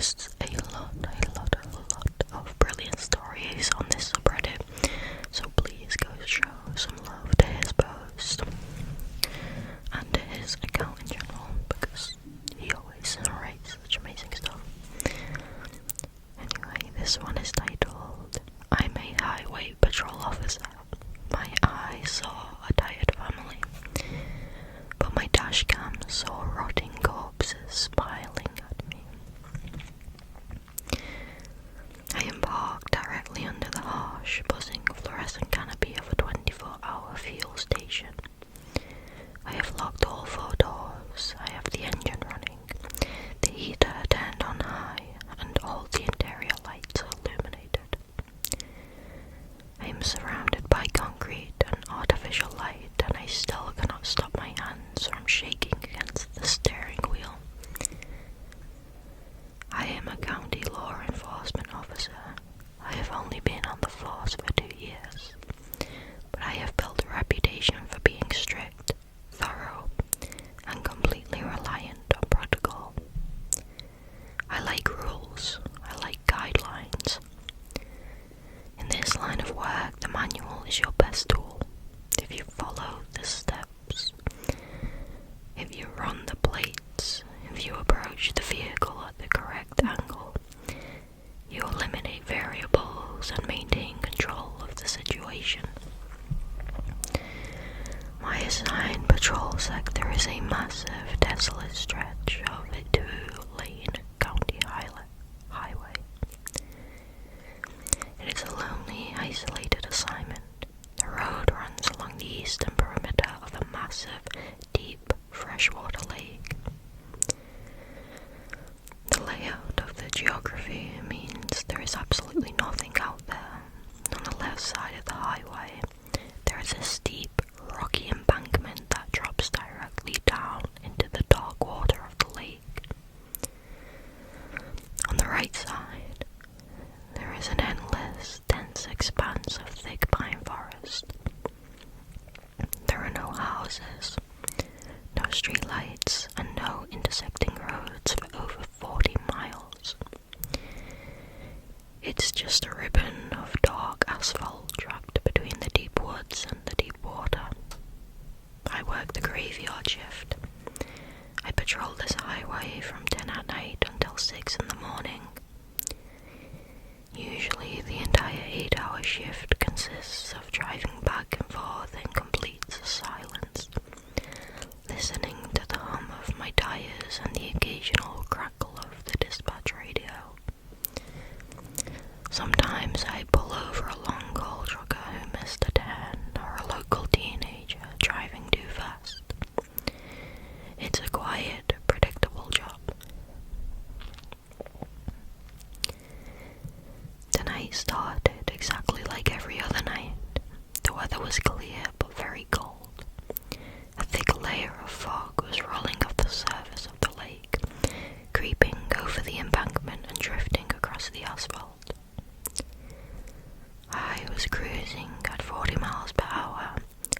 exists a lot of brilliant stories on this subreddit, so please go show some love to his post and to his account in general, because he always writes such amazing stuff. Anyway, this one is titled, I'm a highway patrol officer. My eye saw a tired family, but my dashcam saw rotting corpses smiling at me. I am parked directly under the harsh, buzzing fluorescent canopy of a 24-hour fuel station. I have locked all 4 doors, I have the engine running, the heater turned on high, and all the interior lights are illuminated. I am surrounded by concrete and artificial light, and I still cannot stop my hands from shaking against the steering wheel. I am a county law enforcement officer. I have only been on the force for 2 years, but I have built a reputation for being strict, thorough, and completely reliant on protocol. I like rules. I like guidelines. In this line of work, the manual is your best tool. If you follow the steps, if you run the plates, if you approach the vehicle at the correct angle, you eliminate variables and maintain control of the situation. My assigned patrol sector is a massive, desolate stretch of a 2-lane county highway. It is a lonely, isolated assignment. The road runs along the eastern perimeter of a massive, deep, freshwater lake. The layout of the geography means there is absolutely nothing out there. On the left side of the highway, there is a steep, rocky embankment that drops directly down into the dark water of the lake. On the right side, there is an endless, dense expanse of thick pine forest. There are no houses, no streetlights, and no intersecting roads for over 40 miles. It's just a ribbon of dark asphalt trapped between the deep woods and the deep water. I work the graveyard shift. I patrol this highway from 10 at night until 6 in the morning. Usually the entire 8-hour shift consists of driving back and forth in complete silence, listening to the hum of my tires and the occasional crackle of the dispatch radio. Sometimes I pull over a long-haul trucker who missed a turn, or a local teenager driving too fast. It's a quiet, predictable job. The night started exactly like every other night. The weather was clear but very cold. A thick layer of fog was rolling off the surface of the lake, creeping over the embankment and drifting across the asphalt. I was cruising at 40 miles per hour,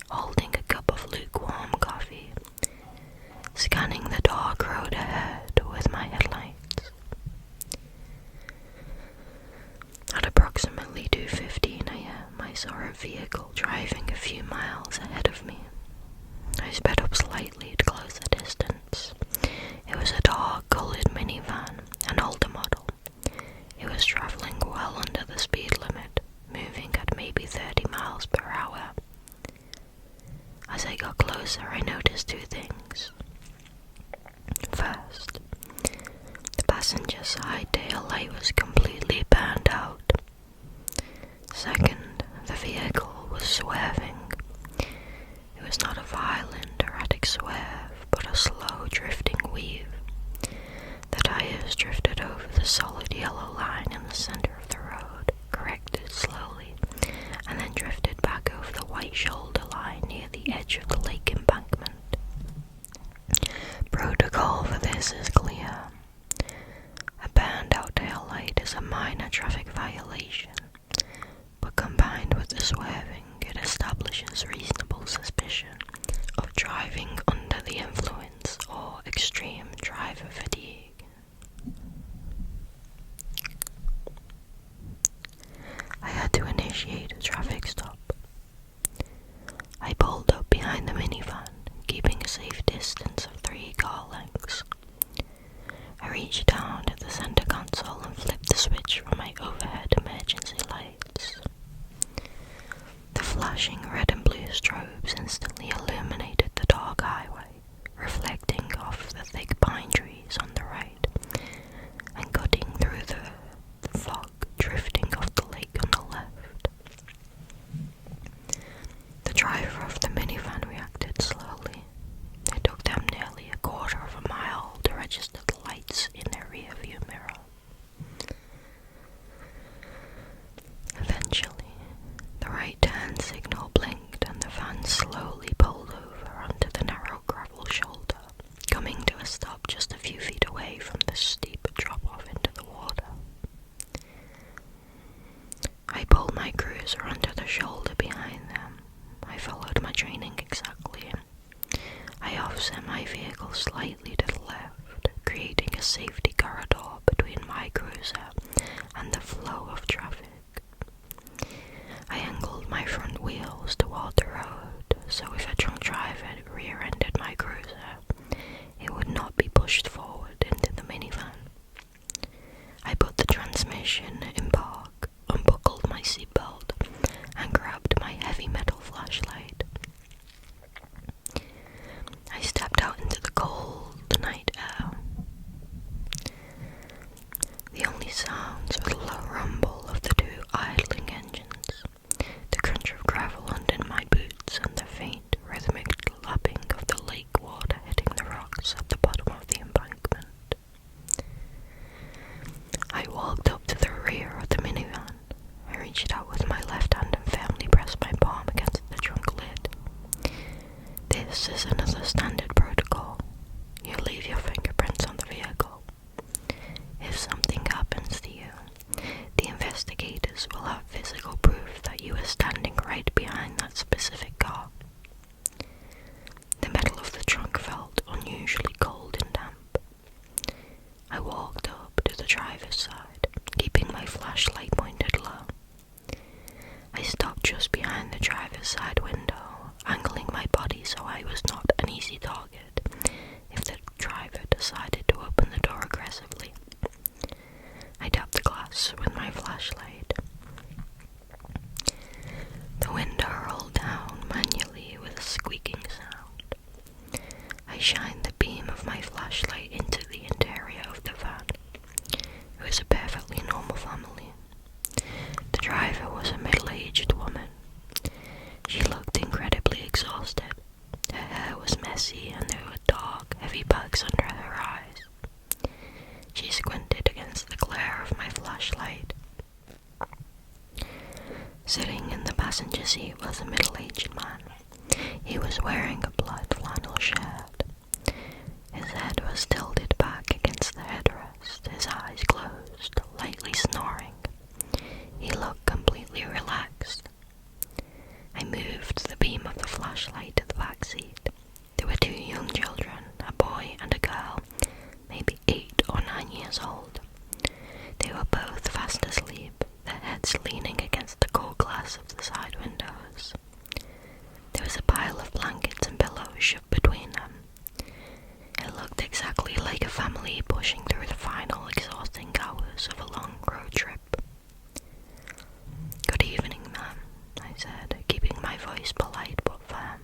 holding a cup of lukewarm coffee, scanning the dark road ahead with my headlights. At approximately 2:15 a.m., I saw a vehicle driving a few miles ahead of me. I sped up slightly to close the distance. It was a dark-colored minivan, an older model. It was traveling well under the speed limit, moving at maybe 30 miles per hour. As I got closer, I noticed 2 things. First, the passenger side tail light was completely burned out. Second, the vehicle was swerving. It was not a violent, erratic swerve, but a slow, drifting weave. The tires drifted over the solid yellow line in the center of the road, corrected slowly, and then drifted back over the white shoulder line near the edge of the lake embankment. Protocol for this is clear. A burned-out taillight is a minor traffic violation, but combined with the swerving, it establishes reasonable suspicion of driving under the influence or extreme driver fatigue. initiate a traffic stop. I pulled up behind the minivan, keeping a safe distance of 3 car lengths. I reached down to the center console and flipped the switch from my overhead emergency lights. The flashing red and blue strobes instantly illuminated the dark highway, reflecting off the thick pine trees on the right and cutting through the fog drifting off the lake on the left. The driver of the minivan reacted slowly. It took them nearly a quarter of a mile to register the lights in their rear-view mirror. Eventually, the right turn signal blinked and the van slowly pulled over onto the narrow gravel shoulder, coming to a stop just a few feet away from the steep drop-off into the water. I pulled my cruiser onto the shoulder behind them. I followed my training exactly. I offset my vehicle slightly to the left, creating a safety corridor between my cruiser and the flow of traffic. I angled my front wheels toward the road, so if a drunk driver rear-ended my cruiser, it would not be pushed forward into the minivan. I put the transmission in park, unbuckled my seatbelt, and grabbed my heavy metal flashlight. I stepped out into the cold night air. The only sounds were the low rumble of the 2 idling engines, the crunch of gravel under my boots, and the faint, rhythmic lapping of the lake water hitting the rocks at the bottom of the embankment. I walked up to the rear of the minivan. I reached out with my left hand and firmly pressed my palm against the trunk lid. This is another standard protocol. You leave your fingerprints on the vehicle. If something happens to you, the investigators will have physical proof that you were standing right behind that specific car. The metal of the trunk felt unusually cold and damp. I walked up to the driver's side, keeping my flashlight pointed low. I stopped just behind the driver's side window, angling my body so I was not an easy target if the driver decided to open the door aggressively. I tapped the glass with my flashlight. The window rolled down manually with a squeaking sound. I shined the beam of my flashlight into the interior of the van. It was a perfectly normal family. The driver was a middle-aged woman. She looked incredibly exhausted. Her hair was messy and there were dark, heavy bags under her eyes. She squinted against the glare of my flashlight. Sitting in the passenger seat was a middle-aged man. He was wearing a blood flannel shirt. His head was tilted back against the headrest, his eyes closed, lightly snoring. He looked completely relaxed. I moved the beam of the flashlight to the back seat. There were 2 young children, a boy and a girl, maybe 8 or 9 years old. They were both fast asleep, their heads leaning against the cold glass of the side windows. There was a pile of blankets and pillows shoved between them. It looked exactly like a family pushing through the final exhausting hours of a long road trip. "Good evening, ma'am," I said, keeping my voice polite but firm.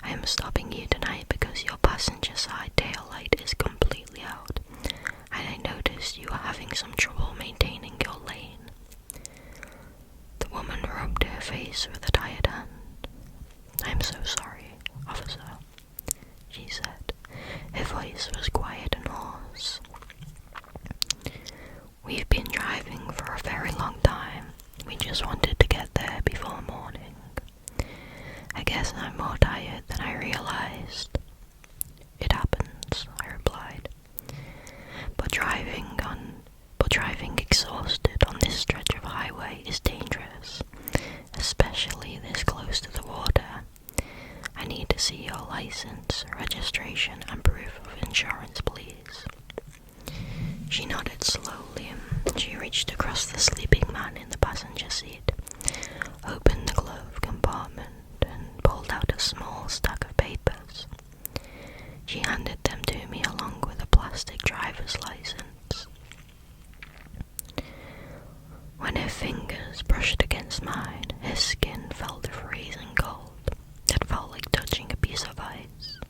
"I am stopping you tonight because your passenger side tail light is completely out, and I noticed you are having some trouble maintaining your lane." The woman rubbed her face with a tired hand. "I'm so sorry, officer," she said. Her voice was quiet and hoarse. "We've been driving for a very long time. We just wanted to get there before morning. I guess I'm more tired than I realized." "It happens," I replied. But driving exhausted on this stretch of highway is dangerous, especially this close to the water. I need to see your license, registration, and proof of insurance, please." She nodded slowly. She reached across the sleeping man in the passenger seat, opened the glove compartment, and pulled out a small stack of papers. She handed them to me along with a plastic driver's license. When her fingers brushed against mine, her skin felt freezing cold. It felt like touching a piece of ice.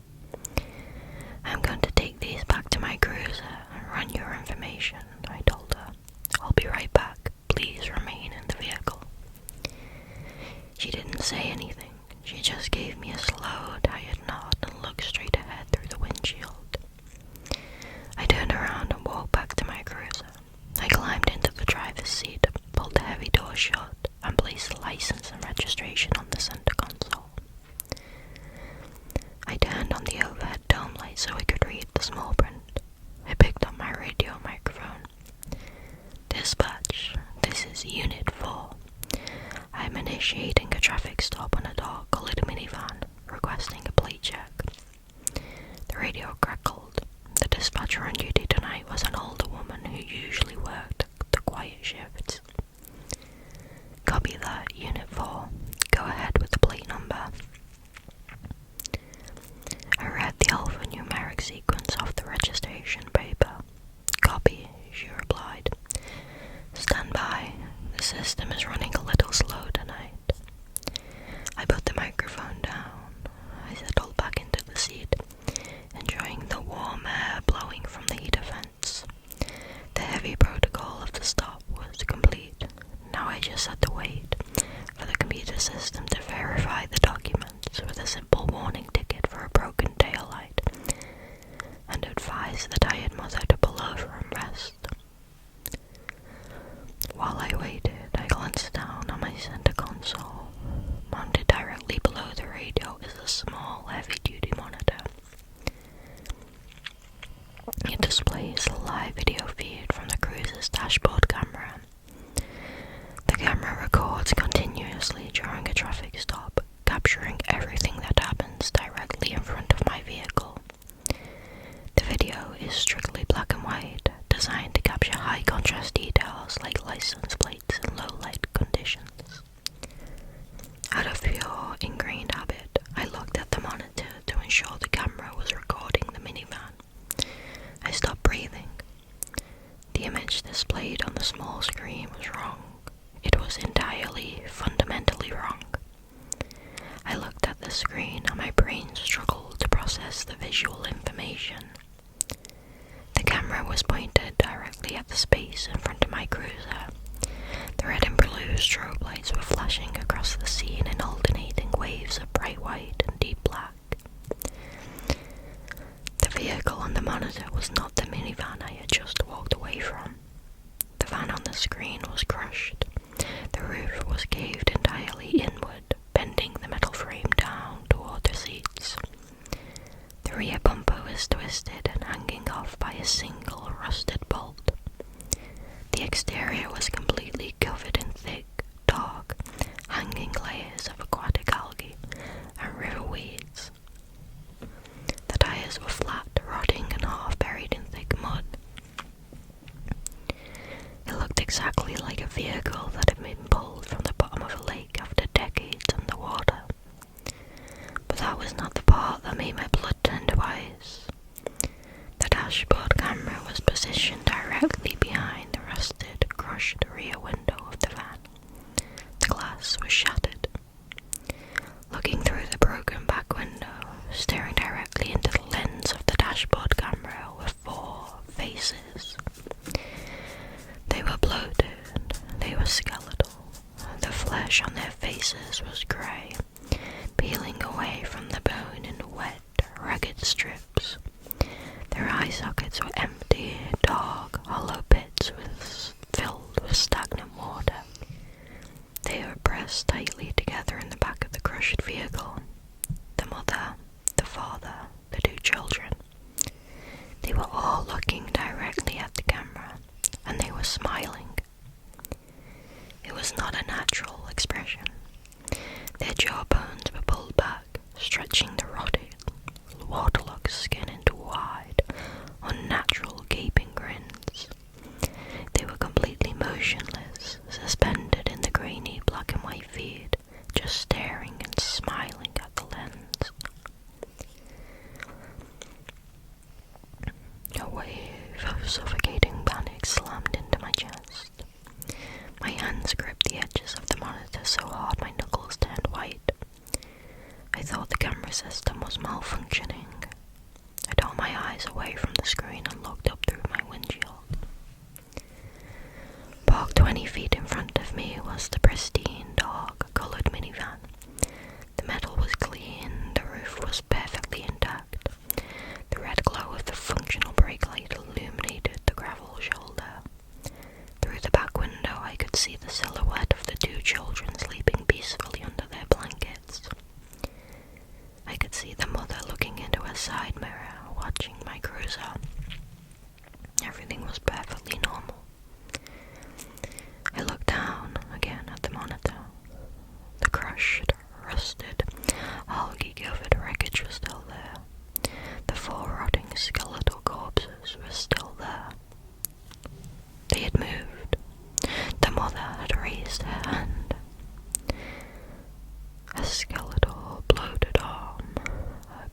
I'm going to take these back to my cruiser and run your information, I told her. I'll be right back. Please remain in the vehicle. She didn't say anything. She just gave me a slow, tired nod and looked straight ahead through the windshield. I turned around and walked back to my cruiser. I climbed into the driver's seat, pulled the heavy door shut, and placed the license and registration on the center console. I turned on the overhead dome light so I could read the small print. I picked up my radio microphone. Dispatch, this is Unit 4. I'm initiating a traffic stop on a dark-colored minivan, requesting a plate check. The radio crackled. The dispatcher on duty tonight was an older woman who usually worked the quiet shifts. Copy that, Unit 4. Go ahead with the plate number. I read the alphanumeric sequence off the registration paper. Copy, she replied. Stand by. The system is running a little slow tonight. I put the microphone down. I settled back into the seat, enjoying the warm air blowing from the heater vents. The heavy protocol of the stop was complete. Now I just had to wait for the computer system to verify the documents with a simple warning ticket for a broken taillight and advise the tired mother to pull over and rest. While I waited, I glanced down on my center console. Mounted directly below the radio is a small, heavy-duty monitor. It displays a live video feed from the cruiser's dashboard camera. The camera records continuously during a traffic stop, capturing everything that happens directly in front of my vehicle. The video is strictly black and white, designed to capture high-contrast details like license plates in low-light conditions. Out of pure, ingrained habit, I looked at the monitor to ensure the camera was recording the minivan. I stopped breathing. The image displayed on the small screen was wrong. It was entirely, fundamentally wrong. I looked at the screen and my brain struggled to process the visual information. The camera was pointed directly at the space in front of my cruiser. The red and blue strobe lights were flashing across the scene in alternating waves of bright white and deep black. The vehicle on the monitor was not the minivan I had just walked away from. The van on the screen was crushed. The roof was caved entirely inward, bending the metal frame down toward the seats. The rear bumper was twisted and hanging off by a single rusted bolt. The exterior was completely covered in thick, dark, hanging layers of aquatic algae and river weeds. The tires were flat, rotting and half buried in thick mud. It looked exactly like a vehicle that had been pulled from the bottom of a lake after decades underwater. But that was not the part that made my blood turn to ice. The dashboard camera was positioned directly behind the rusted, crushed rear window of the van. The glass was shattered. Looking through the broken back window, staring directly into the lens of the dashboard camera were 4 faces. They were bloated, they were skeletal. The flesh on their faces was grey, peeling away from the bone in wet, ragged strips. Their eye sockets were empty, dark, hollow pits filled with stagnant water. They were pressed tightly together in the back of the crushed vehicle. The mother, the father, the 2 children. They were all looking directly at the camera, and they were smiling. It was not a natural expression. Their jawbones were pulled back, stretching the rotted, waterlogged skin into wide, unnatural gaping grins. They were completely system was malfunctioning. I tore my eyes away from the screen and looked up through my windshield. Parked 20 feet in front of me was the pristine, dark-coloured minivan. The metal was clean, the roof was perfectly intact. The red glow of the functional brake light illuminated the gravel shoulder. Through the back window I could see the silhouette of the 2 children sleeping peacefully under their blankets. I could see the mother looking into a side mirror, watching my cruiser. Everything was perfectly normal. I looked down again at the monitor. The crushed, rusted, algae-covered wreckage was still there. The 4 rotting skeletal corpses were still there. They had moved. The mother had raised her hand. A skeletal, bloated arm,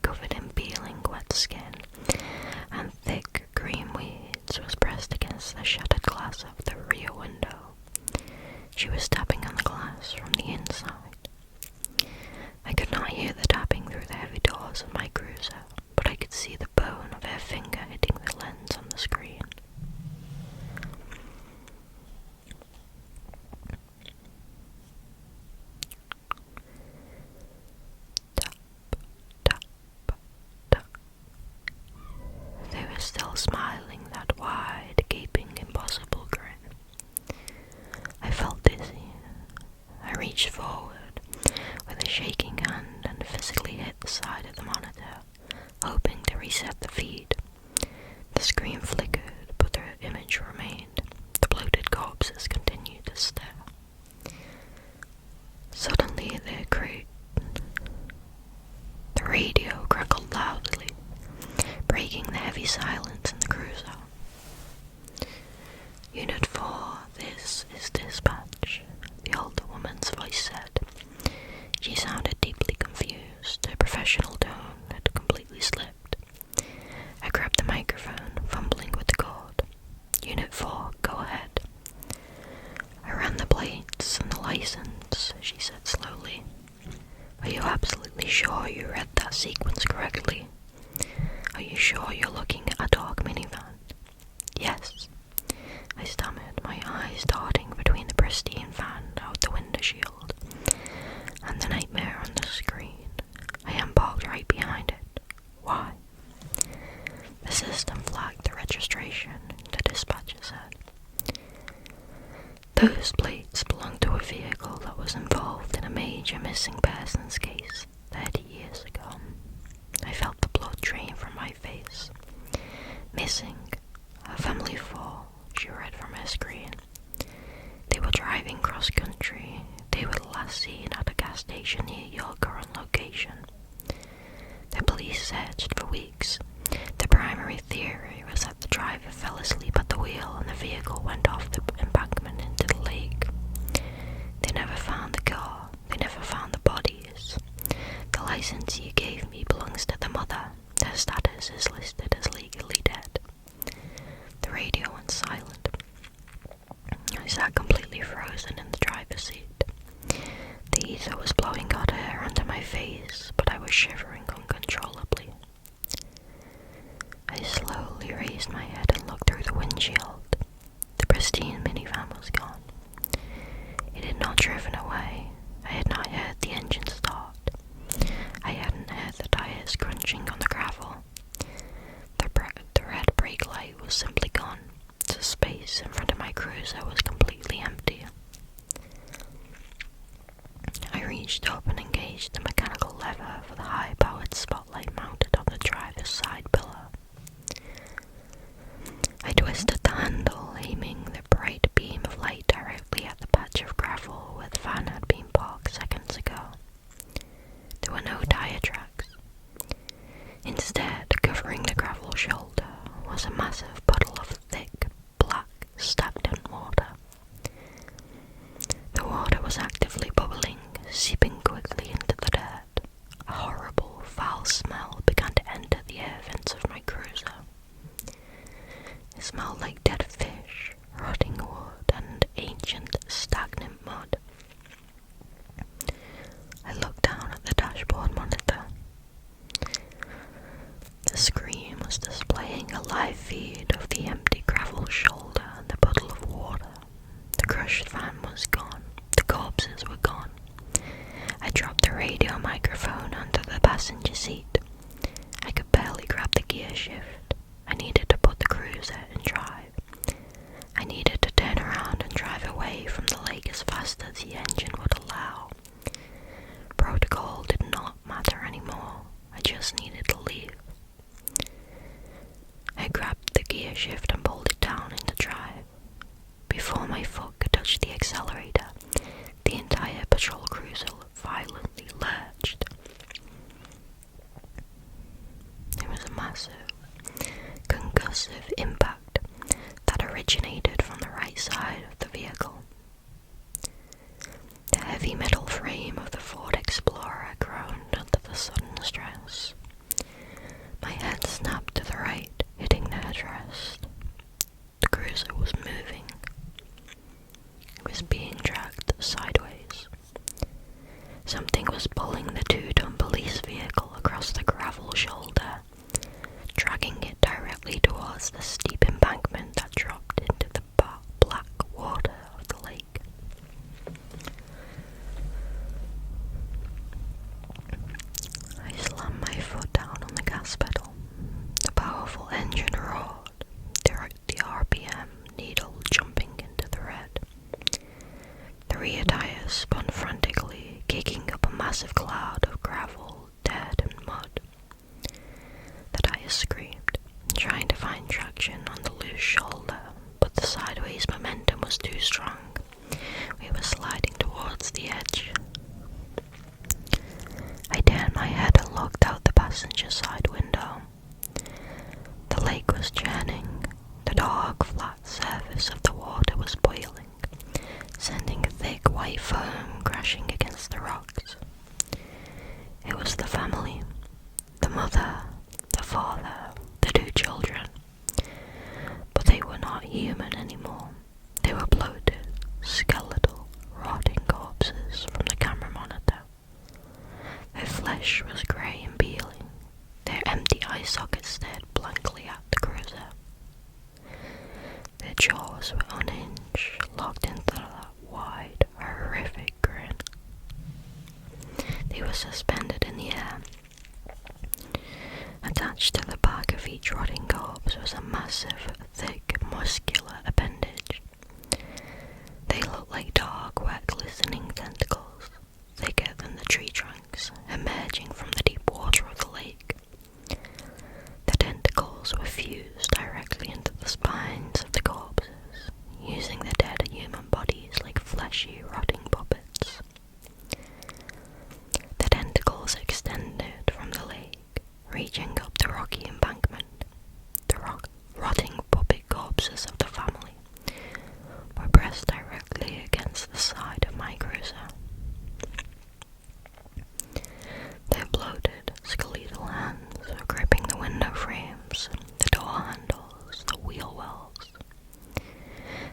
covered in peeling wet skin, and thick green weeds was pressed against the shattered glass of the rear window. She was tapping on the glass from the inside. I could not hear the tapping through the heavy doors of my cruiser, but I could see the bone of her finger hitting the lens on the screen. Tap, tap, tap. They were still smiling that wide, gaping, impossible grin. I felt dizzy. I reached forward with a shaking hand and physically hit the side of the monitor, hoping to reset the feed. The screen flickered, but the image remained. The bloated corpses continued to stare. Suddenly the radio crackled loudly, breaking the heavy silence in the cruiser. Unit 4, this is dispatch, the older woman's voice said. She sounded deeply confused. Her professional tone had completely slipped. I grabbed the microphone, fumbling with the cord. Unit 4, go ahead. I ran the plates and the license, she said slowly. Are you absolutely sure you read that sequence correctly? Are you sure you're looking at a dark minivan? Yes, I stammered, my eyes darting between the pristine van out the window shield and the nightmare on the screen. I am parked right behind it. Why? The system flagged the registration, the dispatcher said. Those plates belonged to a vehicle that was involved in a major missing persons case 30 years ago. I felt the blood drain from my face. Missing. A family of 4, she read from her screen. They were driving cross-country. They were last seen at a gas station near your current location. The police searched for weeks. The primary theory was that the driver fell asleep at the wheel and the vehicle went off the embankment into the lake. They never found the car. They never found the bodies. The license you gave me belongs to the mother. Her status is listed as legally dead. The radio went silent. I sat completely frozen in the driver's seat. The ether was blowing hot air under my face, but I was shivering uncontrollably. I slowly raised my head and looked through the windshield. The pristine minivan was gone. It had not driven away. I had not heard the engine start. I hadn't heard the tires crunching on the gravel. The red brake light was simply gone. The space in front of my cruiser was completely empty. I reached up and engaged the mechanical lever for the high-powered spotlight mounted on the driver's side pillar. I twisted the handle, aiming the bright beam of light directly at the patch of gravel where the van had been parked seconds ago. There were no tire tracks. Instead, covering the gravel shoulder was a massive puddle of thick, black, stagnant water. The water was actively bubbling, seeping quickly into the dirt. my foot could touch the accelerator, the entire patrol cruiser violently lurched. It was a massive, concussive impact that originated from the right side of the vehicle. The heavy metal frame of the Ford Explorer groaned under the sudden stress. My head snapped to the right, hitting the headrest. The cruiser was moving. It was being dragged sideways. Something was pulling the 2-ton police vehicle across the gravel shoulder, dragging it directly towards the steep embankment that dropped into the black water of the lake. I slammed my foot down on the gas pedal. The powerful engine roared, the RPM needle jumping into the red. The rear tires spun frantically, kicking up a massive cloud of gravel, dirt and mud. The tires screamed, trying to find traction on the loose shoulder, but the sideways momentum was too strong. We were sliding towards the edge. I turned my head and looked out the passenger side window. The lake was churning. The dark, flat surface of the water was boiling, sending thick white foam crashing against the rocks. It was the family, the mother, the father, the 2 children. But they were not human anymore. They were bloated, skeletal, rotting corpses from the camera monitor. Their flesh was grey and peeling. Their empty eye sockets stared blankly at the cruiser. Their jaws were unhinged, locked into that wide, horrific grin. They were suspended in the air. Attached to the back of each rotting corpse was a massive, thick, muscular appendage. They looked like dark, wet, glistening tentacles, thicker than the tree trunks, emerging from the deep water of the lake. The tentacles were fused directly into the spines of the corpses, using the dead human bodies like fleshy, rotting puppets. The tentacles extended from the lake, reaching up the rocky embankment. The rotting puppet corpses of the family were pressed directly against the side of my cruiser. Their bloated, skeletal hands were gripping the window frames, the door handles, the wheel wells.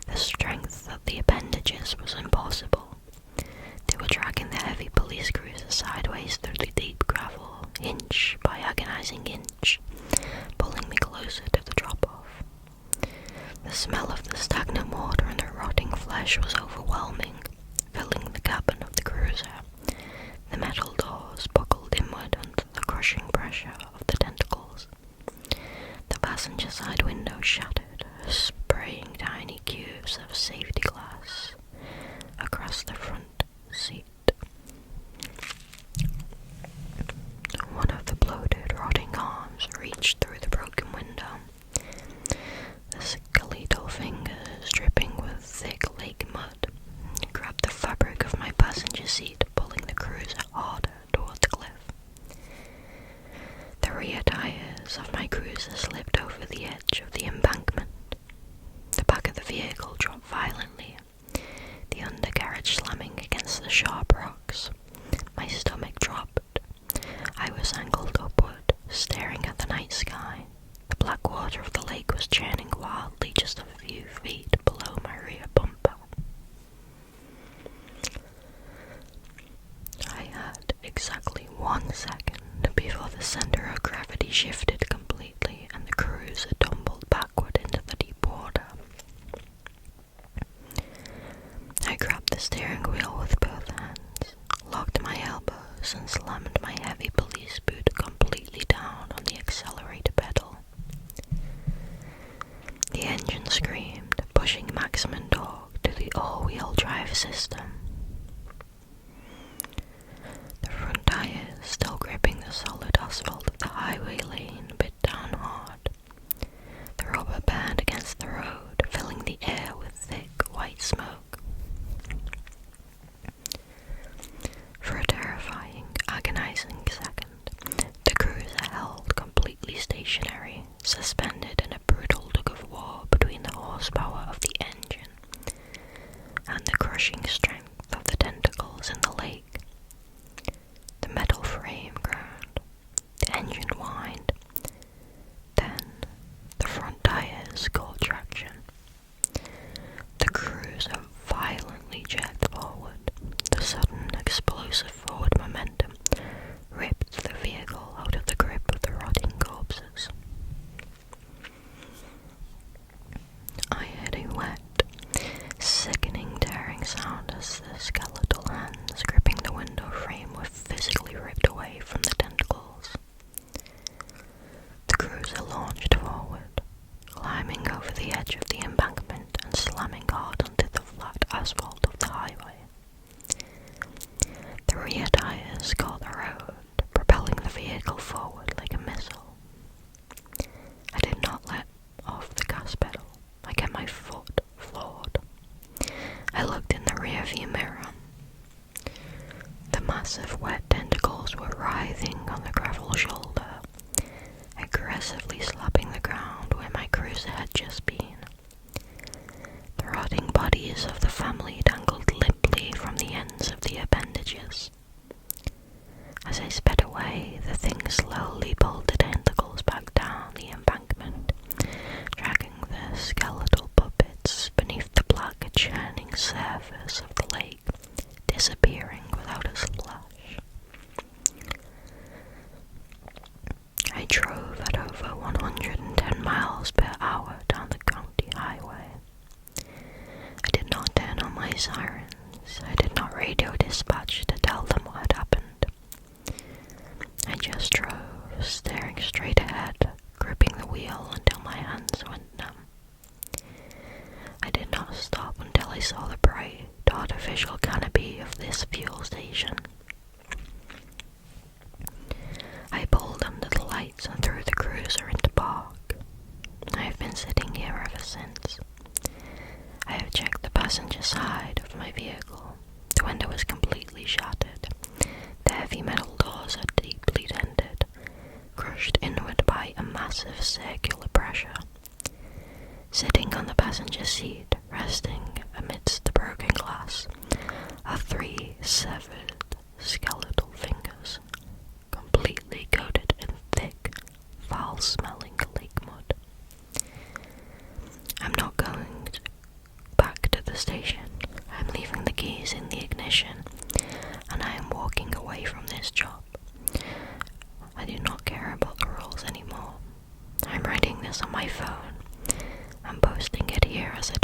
The strength of the appendages was impossible. They were dragging the heavy police cruiser sideways through the deep gravel, inch by agonizing inch, pulling me closer to the drop-off. The smell of the stagnant water and the rotting flesh was overwhelming, filling the cabin of the cruiser. The metal doors buckled inward under the crushing pressure of the tentacles. The passenger side window shattered, spraying tiny cubes of safety glass across the front seat. One of the bloated, rotting arms reached through the broken window. The skeletal fingers, dripping with thick lake mud, grabbed the fabric of my passenger seat, pulling the cruiser harder toward the cliff. The rear tires of my cruiser slipped over the edge of the embankment. The back of the vehicle dropped violently, the undercarriage slamming against the sharp rocks. My stomach dropped. I was angled upward, staring at the night sky. The black water of the lake was churning wildly just a few feet below my rear bumper. I had exactly 1 second before the center of gravity shifted completely and the cruiser tumbled backward into the deep water. I grabbed the steering wheel with both hands, locked my elbows and slammed my heavy police boot completely down on the accelerator pedal. The engine screamed, pushing maximum torque to the all-wheel drive system. The front tires, still gripping the solid asphalt of the highway lane, bit down hard. The rubber burned against the road, filling the air with thick white smoke. members of the family dangled limply from the ends of the appendages. As I sped away, the thing slowly pulled the tentacles back down the embankment, dragging their skeletal puppets beneath the black churning surface of the lake, disappearing without a splash. I drove at over 110 miles per hour down the county highway. I did not turn on my sirens. I did not radio dispatch to tell them what had happened. I just drove, staring straight ahead, gripping the wheel until my hands went numb. I did not stop until I saw the bright, artificial canopy of this fuel station. I pulled under the lights and threw the cruiser into park. I have been sitting here ever since. I have checked the passenger side of my vehicle. The window is completely shattered. The heavy metal doors are deeply dented, crushed inward by a massive circular pressure. Sitting on the passenger seat, resting amidst the broken glass, are 3 severed skeletal fingers, completely coated in thick, foul-smelling lake mud. I'm not going back to the station. I'm leaving the keys in the ignition, and I am walking away from this job. I do not care about the rules anymore. I'm writing this on my phone. I'm posting it here as a